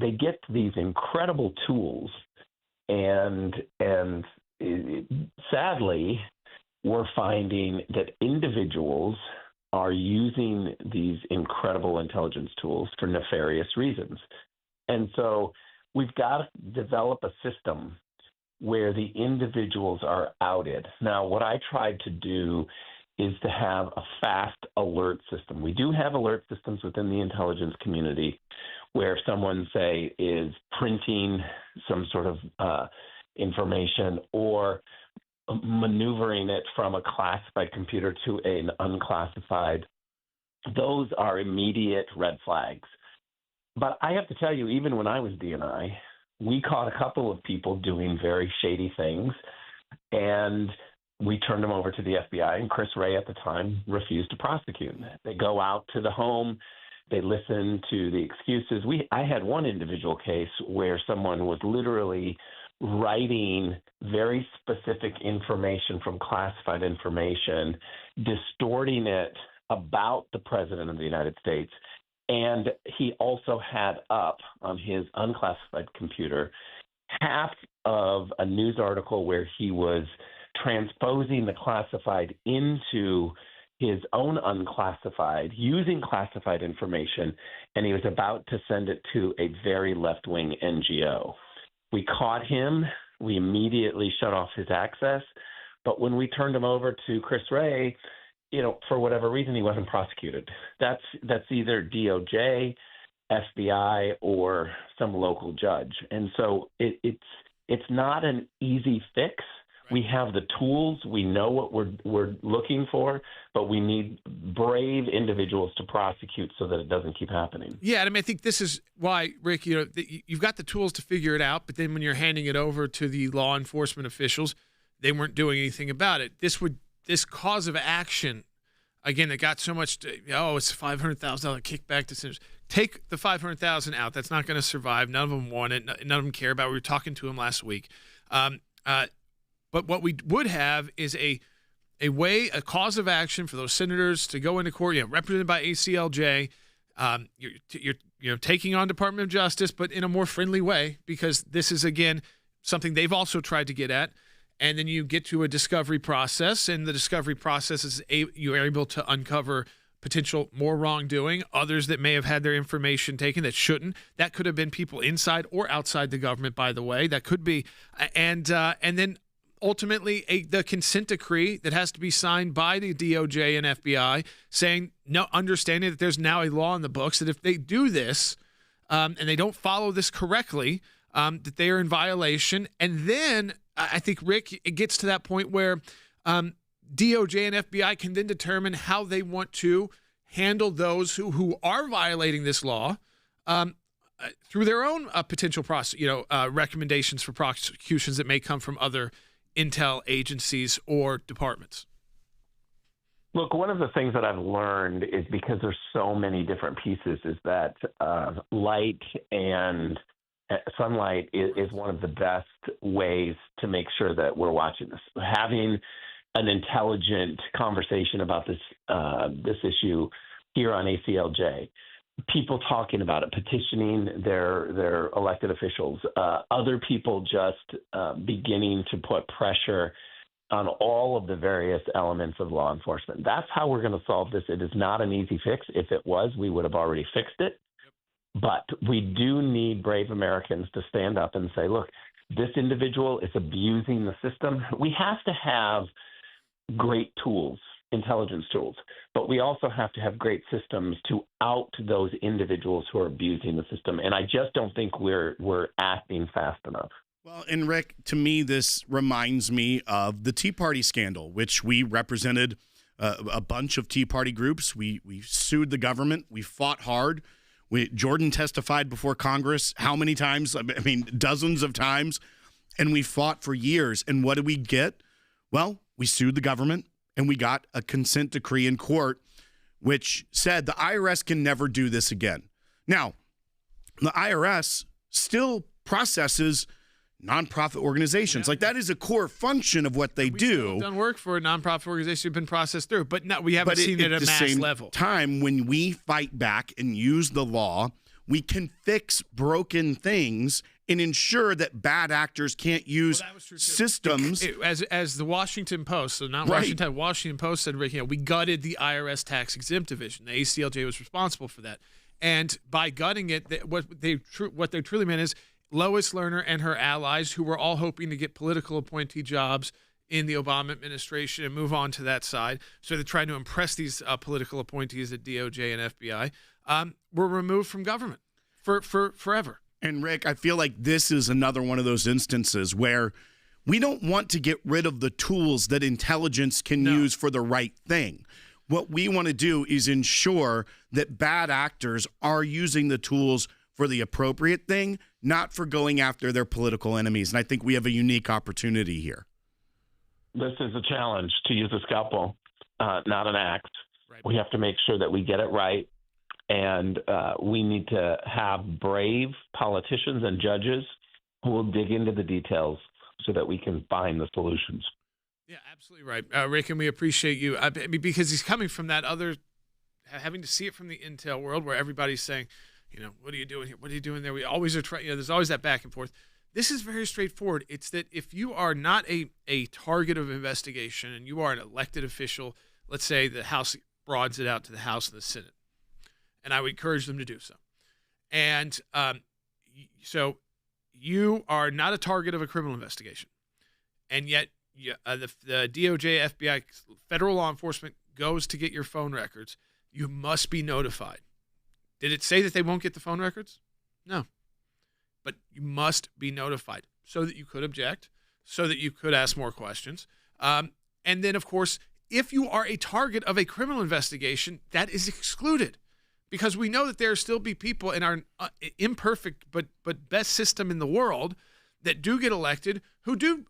Speaker 21: They get these incredible tools, and sadly, we're finding that individuals are using these incredible intelligence tools for nefarious reasons. And so we've got to develop a system where the individuals are outed. Now, what I tried to do is to have a fast alert system. We do have alert systems within the intelligence community where someone, say, is printing some sort of information or maneuvering it from a classified computer to an unclassified. Those are immediate red flags. But I have to tell you, even when I was DNI, we caught a couple of people doing very shady things, and we turned them over to the FBI, and Chris Wray at the time refused to prosecute. They go out to the home, they listen to the excuses. I had one individual case where someone was literally writing very specific information from classified information, distorting it about the President of the United States. And he also had up on his unclassified computer half of a news article where he was transposing the classified into his own unclassified, using classified information, and he was about to send it to a very left-wing NGO. We caught him. We immediately shut off his access. But when we turned him over to Chris Wray, for whatever reason, he wasn't prosecuted. That's either DOJ, FBI, or some local judge. And so it's not an easy fix. We have the tools. We know what we're looking for, but we need brave individuals to prosecute so that it doesn't keep happening.
Speaker 3: Yeah, I think this is why, Rick, you've got the tools to figure it out, but then when you're handing it over to the law enforcement officials, they weren't doing anything about it. This cause of action, again, that got so much, it's a $500,000 kickback to senators. Take the $500,000 out. That's not going to survive. None of them want it. None of them care about it. We were talking to them last week. But what we would have is a cause of action for those senators to go into court, represented by ACLJ. You're taking on Department of Justice, but in a more friendly way, because this is, again, something they've also tried to get at. And then you get to a discovery process, and the discovery process is you are able to uncover potential more wrongdoing, others that may have had their information taken that shouldn't. That could have been people inside or outside the government, by the way. That could be, and then ultimately the consent decree that has to be signed by the DOJ and FBI, saying understanding that there's now a law in the books that if they do this and they don't follow this correctly, that they are in violation. And then I think, Rick, it gets to that point where DOJ and FBI can then determine how they want to handle those who are violating this law through their own potential recommendations for prosecutions that may come from other intel agencies or departments.
Speaker 21: Look, one of the things that I've learned is because there's so many different pieces is that light and sunlight is one of the best ways to make sure that we're watching this. Having an intelligent conversation about this issue here on ACLJ, people talking about it, petitioning their elected officials, other people just beginning to put pressure on all of the various elements of law enforcement. That's how we're going to solve this. It is not an easy fix. If it was, we would have already fixed it. But we do need brave Americans to stand up and say, look, this individual is abusing the system. We have to have great tools, intelligence tools, but we also have to have great systems to out those individuals who are abusing the system. And I just don't think we're acting fast enough.
Speaker 1: Well, and Rick, to me, this reminds me of the Tea Party scandal, which we represented a bunch of Tea Party groups. We sued the government. We fought hard. Jordan testified before Congress how many times? I mean, dozens of times. And we fought for years. And what did we get? Well, we sued the government, and we got a consent decree in court, which said the IRS can never do this again. Now, the IRS still processes nonprofit organizations. Like, that is a core function of what they do.
Speaker 3: We've done work for a nonprofit organization who've been processed through, but we haven't seen it at a mass level.
Speaker 1: Time, when we fight back and use the law, we can fix broken things and ensure that bad actors can't use systems.
Speaker 3: As the Washington Post, so not Washington, Washington Post said, Rick, we gutted the IRS tax exempt division. The ACLJ was responsible for that. And by gutting it, what they truly meant is, Lois Lerner and her allies, who were all hoping to get political appointee jobs in the Obama administration and move on to that side. So they're trying to impress these political appointees at DOJ and FBI, were removed from government for forever.
Speaker 1: And Rick, I feel like this is another one of those instances where we don't want to get rid of the tools that intelligence can use for the right thing. What we want to do is ensure that bad actors are using the tools for the appropriate thing, not for going after their political enemies. And I think we have a unique opportunity here.
Speaker 21: This is a challenge to use a scalpel, not an axe.
Speaker 3: Right.
Speaker 21: We have to make sure that we get it right. And we need to have brave politicians and judges who will dig into the details so that we can find the solutions.
Speaker 3: Yeah, absolutely right. Rick, and we appreciate you because he's coming from that other, having to see it from the intel world where everybody's saying, what are you doing here? What are you doing there? We always are trying, there's always that back and forth. This is very straightforward. It's that if you are not a target of investigation and you are an elected official, let's say the House broadens it out to the House and the Senate, and I would encourage them to do so. And so you are not a target of a criminal investigation, and yet the DOJ, FBI, federal law enforcement goes to get your phone records. You must be notified. Did it say that they won't get the phone records? No. But you must be notified so that you could object, so that you could ask more questions. And then, of course, if you are a target of a criminal investigation, that is excluded because we know that there still be people in our imperfect but best system in the world that do get elected who do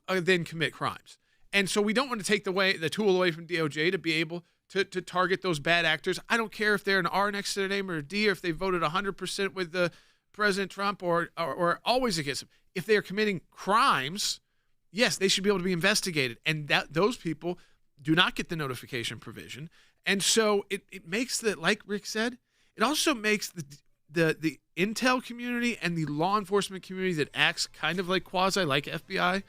Speaker 3: then commit crimes. And so we don't want to take the tool away from DOJ to be able to target those bad actors. I don't care if they're an R next to their name or a D, or if they voted 100% with the President Trump or always against him. If they are committing crimes, yes, they should be able to be investigated. And that those people do not get the notification provision. And so it makes like Rick said, it also makes the intel community and the law enforcement community that acts kind of like quasi, like FBI,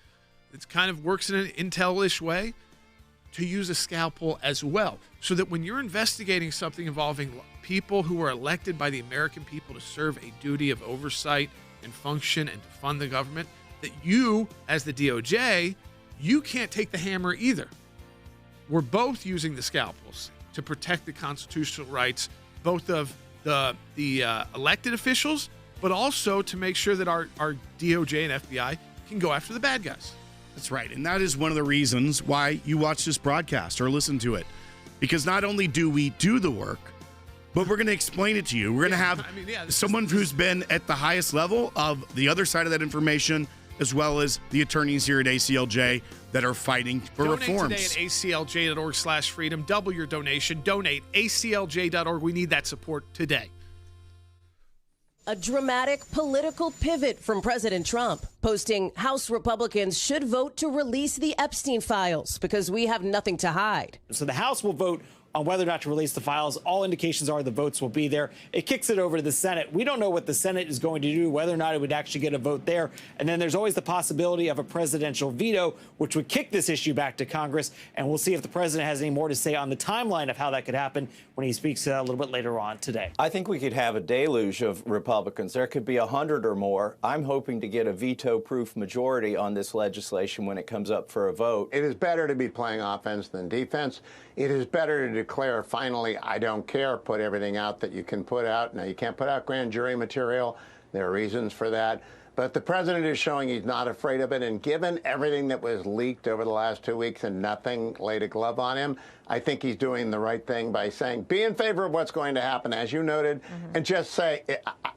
Speaker 3: that kind of works in an intel-ish way, to use a scalpel as well. So that when you're investigating something involving people who are elected by the American people to serve a duty of oversight and function and to fund the government, that you, as the DOJ, you can't take the hammer either. We're both using the scalpels to protect the constitutional rights, both of the elected officials, but also to make sure that our DOJ and FBI can go after the bad guys.
Speaker 1: That's right. And that is one of the reasons why you watch this broadcast or listen to it. Because not only do we do the work, but we're going to explain it to you. We're going to have someone who's been at the highest level of the other side of that information, as well as the attorneys here at ACLJ that are fighting for reforms.
Speaker 3: Donate today at aclj.org/freedom. Double your donation. Donate aclj.org. We need that support today.
Speaker 4: A dramatic political pivot from President Trump, posting House Republicans should vote to release the Epstein files because we have nothing to hide.
Speaker 5: So the House will vote on whether or not to release the files. All indications are the votes will be there. It kicks it over to the Senate. We don't know what the Senate is going to do, whether or not it would actually get a vote there. And then there's always the possibility of a presidential veto, which would kick this issue back to Congress. And we'll see if the president has any more to say on the timeline of how that could happen when he speaks a little bit later on today.
Speaker 6: I think we could have a deluge of Republicans. There could be 100 or more. I'm hoping to get a veto-proof majority on this legislation when it comes up for a vote.
Speaker 7: It is better to be playing offense than defense. It is better to declare, finally, I don't care, put everything out that you can put out. Now, you can't put out grand jury material. There are reasons for that. But the president is showing he's not afraid of it. And given everything that was leaked over the last 2 weeks and nothing laid a glove on him, I think he's doing the right thing by saying, be in favor of what's going to happen, as you noted, and just say,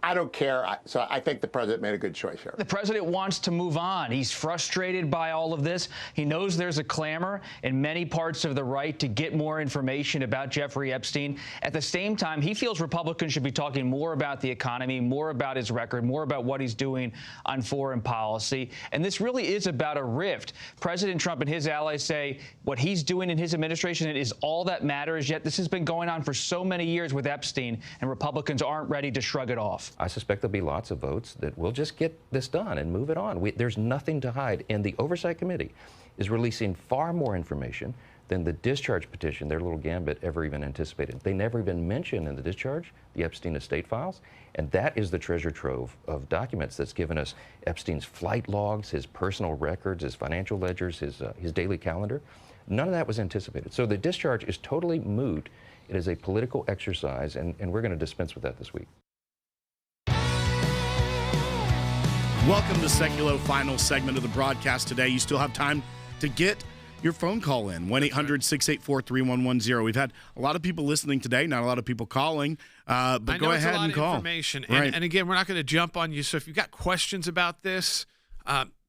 Speaker 7: I don't care. So I think the president made a good choice here.
Speaker 8: The president wants to move on. He's frustrated by all of this. He knows there's a clamor in many parts of the right to get more information about Jeffrey Epstein. At the same time, he feels Republicans should be talking more about the economy, more about his record, more about what he's doing on foreign policy. And this really is about a rift. President Trump and his allies say what he's doing in his administration is all that matters, yet this has been going on for so many years with Epstein, and Republicans aren't ready to shrug it off.
Speaker 9: I suspect there'll be lots of votes that will just get this done and move it on. There's nothing to hide, and the Oversight Committee is releasing far more information than the discharge petition, their little gambit, ever even anticipated. They never even mention in the discharge the Epstein estate files, and that is the treasure trove of documents that's given us Epstein's flight logs, his personal records, his financial ledgers, his daily calendar. None of that was anticipated. So the discharge is totally moot. It is a political exercise, and we're going to dispense with that this week.
Speaker 1: Welcome to Sekulow, final segment of the broadcast today. You still have time to get your phone call in, 1-800-684-3110. We've had a lot of people listening today, not a lot of people calling, but go ahead and call.
Speaker 3: Information.
Speaker 1: Right.
Speaker 3: And again, we're not going to jump on you. So if you've got questions about this,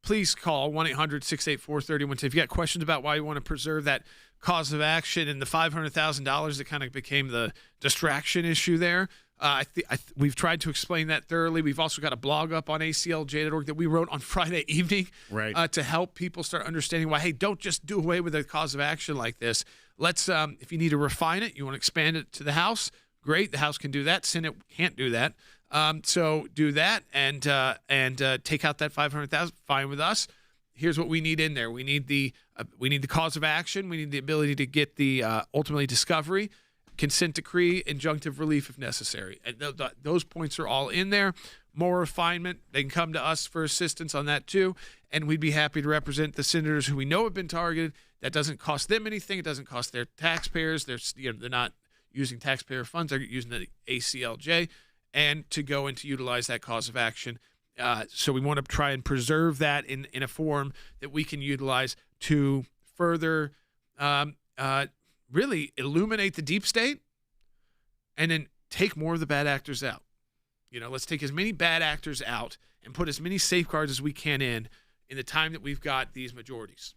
Speaker 3: please call 1-800-684-3110. If you've got questions about why you want to preserve that cause of action and the $500,000 that kind of became the distraction issue there, we've tried to explain that thoroughly. We've also got a blog up on ACLJ.org that we wrote on Friday evening to help people start understanding why, hey, don't just do away with a cause of action like this. Let's, if you need to refine it, you want to expand it to the House, great. The House can do that. Senate can't do that. So do that and take out that $500,000. Fine with us. Here's what we need in there. We need the cause of action. We need the ability to get the ultimately discovery, consent decree, injunctive relief if necessary. And those points are all in there. More refinement, they can come to us for assistance on that too. And we'd be happy to represent the senators who we know have been targeted. That doesn't cost them anything. It doesn't cost their taxpayers. They're not using taxpayer funds. They're using the ACLJ and to go and to utilize that cause of action. So we want to try and preserve that in a form that we can utilize to further really illuminate the deep state and then take more of the bad actors out. Let's take as many bad actors out and put as many safeguards as we can in the time that we've got these majorities.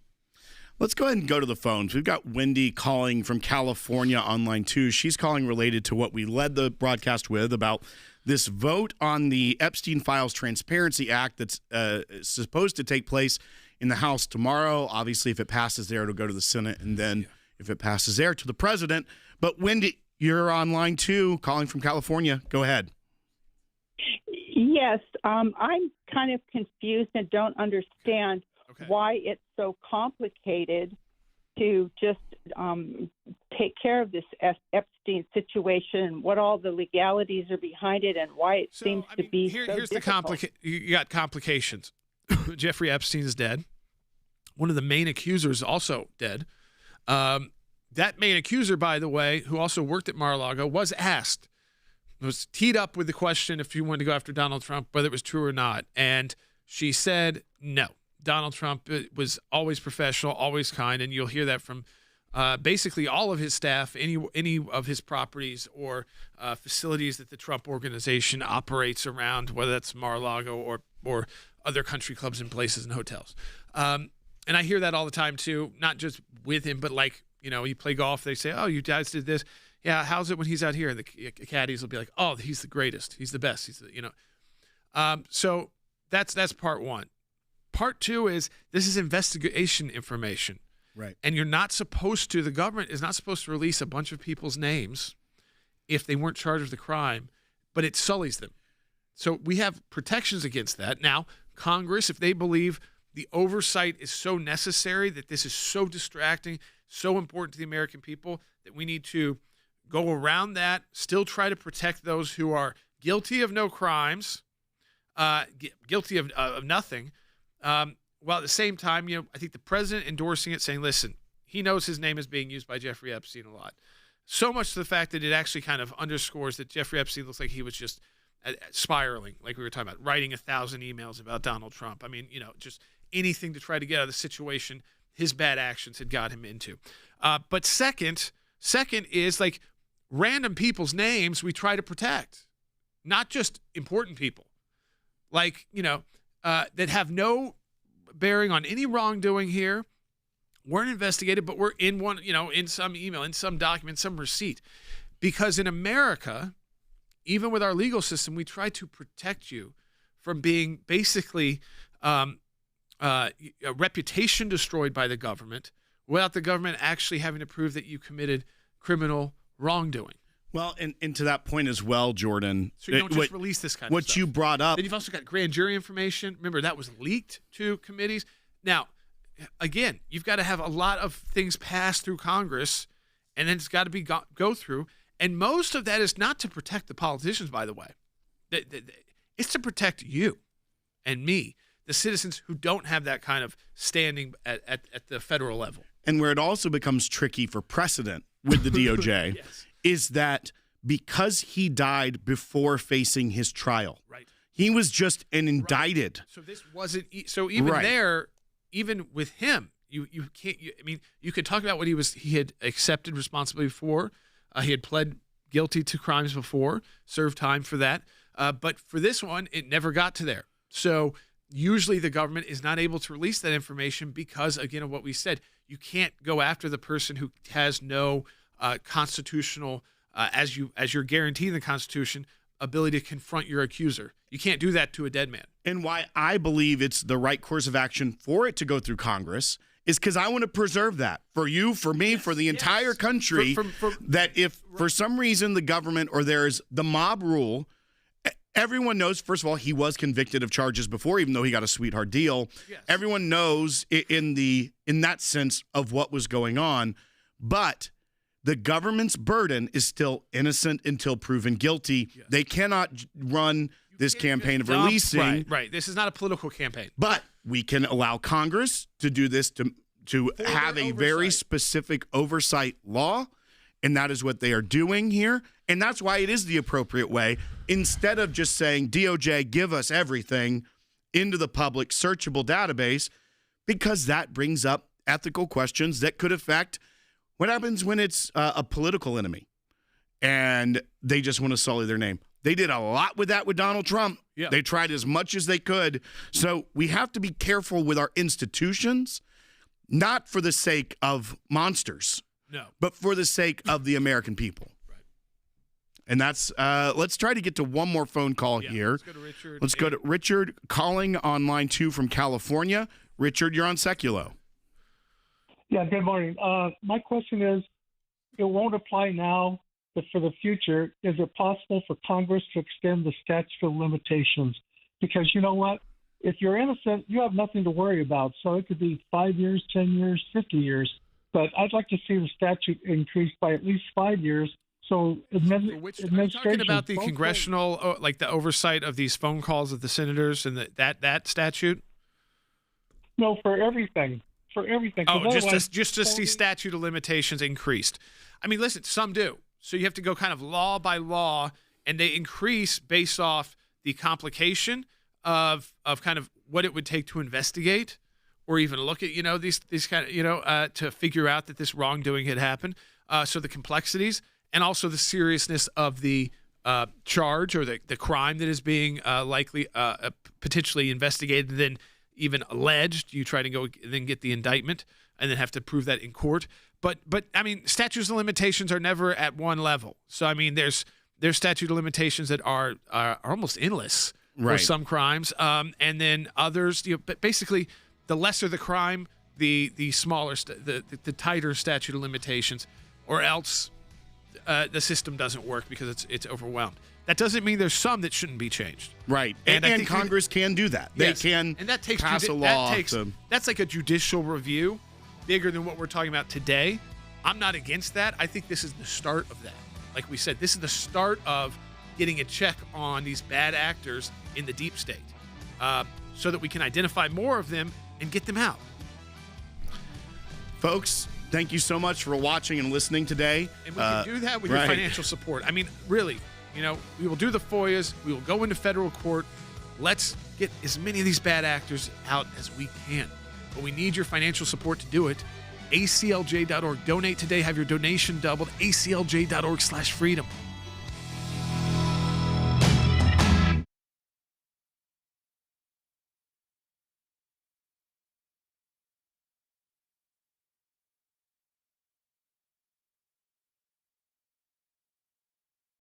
Speaker 1: Let's go ahead and go to the phones. We've got Wendy calling from California online too. She's calling related to what we led the broadcast with about this vote on the Epstein Files Transparency Act that's supposed to take place in the House tomorrow. Obviously, if it passes there, it'll go to the Senate, and then if it passes there, to the president. But Wendy, you're online too, calling from California. Go ahead.
Speaker 11: Yes, I'm kind of confused and don't understand why it's so complicated to just take care of this Epstein situation, what all the legalities are behind it, and why it seems to be so
Speaker 3: here's
Speaker 11: difficult.
Speaker 3: You got complications. Jeffrey Epstein is dead. One of the main accusers also dead. That main accuser, by the way, who also worked at Mar-a-Lago, was teed up with the question if you wanted to go after Donald Trump, whether it was true or not. And she said no. Donald Trump was always professional, always kind, and you'll hear that from basically all of his staff, any of his properties or facilities that the Trump organization operates around, whether that's Mar-a-Lago or other country clubs and places and hotels. And I hear that all the time too, not just with him, but like, you play golf, they say, oh, you guys did this. Yeah, how's it when he's out here? And the caddies will be like, oh, he's the greatest. He's the best. So that's part one. Part two is this is investigation information.
Speaker 1: Right.
Speaker 3: And the government is not supposed to release a bunch of people's names if they weren't charged with the crime, but it sullies them. So we have protections against that. Now, Congress, if they believe the oversight is so necessary, that this is so distracting, so important to the American people, that we need to go around that, still try to protect those who are guilty of no crimes, guilty of nothing, while at the same time, I think the president endorsing it, saying, listen, he knows his name is being used by Jeffrey Epstein a lot. So much to the fact that it actually kind of underscores that Jeffrey Epstein looks like he was just spiraling, like we were talking about, writing 1,000 emails about Donald Trump. I mean, just anything to try to get out of the situation his bad actions had got him into. But second is like random people's names we try to protect, not just important people, like, that have no bearing on any wrongdoing here, weren't investigated, but were in one, in some email, in some document, some receipt. Because in America, even with our legal system, we try to protect you from being basically a reputation destroyed by the government without the government actually having to prove that you committed criminal wrongdoing.
Speaker 1: Well, and to that point as well, Jordan.
Speaker 3: So you don't just release this kind of stuff.
Speaker 1: What you brought up.
Speaker 3: Then you've also got grand jury information. Remember, that was leaked to committees. Now, again, you've got to have a lot of things pass through Congress, and then it's got to be go through. And most of that is not to protect the politicians, by the way. It's to protect you and me, the citizens who don't have that kind of standing at the federal level.
Speaker 1: And where it also becomes tricky for precedent with the DOJ
Speaker 3: yes.
Speaker 1: is that because he died before facing his trial,
Speaker 3: right.
Speaker 1: he was just an indicted.
Speaker 3: So this wasn't so even
Speaker 1: right.
Speaker 3: there, even with him, you can't. I mean, you could talk about what he had accepted responsibility for. He had pled guilty to crimes before, served time for that. But for this one, it never got to there. So usually the government is not able to release that information because, again, of what we said, you can't go after the person who has no constitutional, as you're guaranteeing the Constitution, ability to confront your accuser. You can't do that to a dead man.
Speaker 1: And why I believe it's the right course of action for it to go through Congress is because I want to preserve that for you, for me, for the entire country, that if for some reason the government or there's the mob rule, everyone knows, first of all, he was convicted of charges before, even though he got a sweetheart deal. Yes. Everyone knows in that sense of what was going on, but the government's burden is still innocent until proven guilty. Yes. They cannot run this campaign of releasing.
Speaker 3: Right. This is not a political campaign.
Speaker 1: But we can allow Congress to do this, to have a very specific oversight law, and that is what they are doing here. And that's why it is the appropriate way. Instead of just saying, DOJ, give us everything into the public searchable database, because that brings up ethical questions that could affect what happens when it's a political enemy and they just want to sully their name. They did a lot with that with Donald Trump.
Speaker 3: Yeah.
Speaker 1: They tried as much as they could. So we have to be careful with our institutions, not for the sake of monsters, but for the sake of the American people. Right. And that's, let's try to get to one more phone call here.
Speaker 3: Let's go to Richard.
Speaker 1: Let's go to Richard calling on line 2 from California. Richard, you're on Sekulow.
Speaker 10: Yeah, good morning. My question is, it won't apply now, but for the future, is it possible for Congress to extend the statute of limitations? Because you know what? If you're innocent, you have nothing to worry about. So it could be 5 years, 10 years, 50 years. But I'd like to see the statute increased by at least 5 years. So
Speaker 3: are you talking about the congressional, like the oversight of these phone calls of the senators and that statute?
Speaker 10: No, for everything. For everything.
Speaker 3: Oh, just the statute of limitations increased. I mean, listen, some do. So you have to go kind of law by law, and they increase based off the complication of kind of what it would take to investigate or even look at, these kind of, to figure out that this wrongdoing had happened. So the complexities and also the seriousness of the charge or the crime that is being likely potentially investigated and then even alleged. You try to go and then get the indictment and then have to prove that in court. But I mean, statutes of limitations are never at one level. So I mean, there's statute of limitations that are almost endless for some crimes, and then others. But basically, the lesser the crime, the smaller, the tighter statute of limitations, or else the system doesn't work because it's overwhelmed. That doesn't mean there's some that shouldn't be changed.
Speaker 1: Right. And Congress can do that. They can
Speaker 3: and that takes
Speaker 1: pass a law.
Speaker 3: That's like a judicial review, bigger than what we're talking about today. I'm not against that. I think this is the start of that. Like we said, this is the start of getting a check on these bad actors in the deep state so that we can identify more of them and get them out.
Speaker 1: Folks, thank you so much for watching and listening today.
Speaker 3: And we can do that with your financial support. I mean, really, we will do the FOIAs. We will go into federal court. Let's get as many of these bad actors out as we can. But we need your financial support to do it. ACLJ.org. Donate today. Have your donation doubled. ACLJ.org/freedom.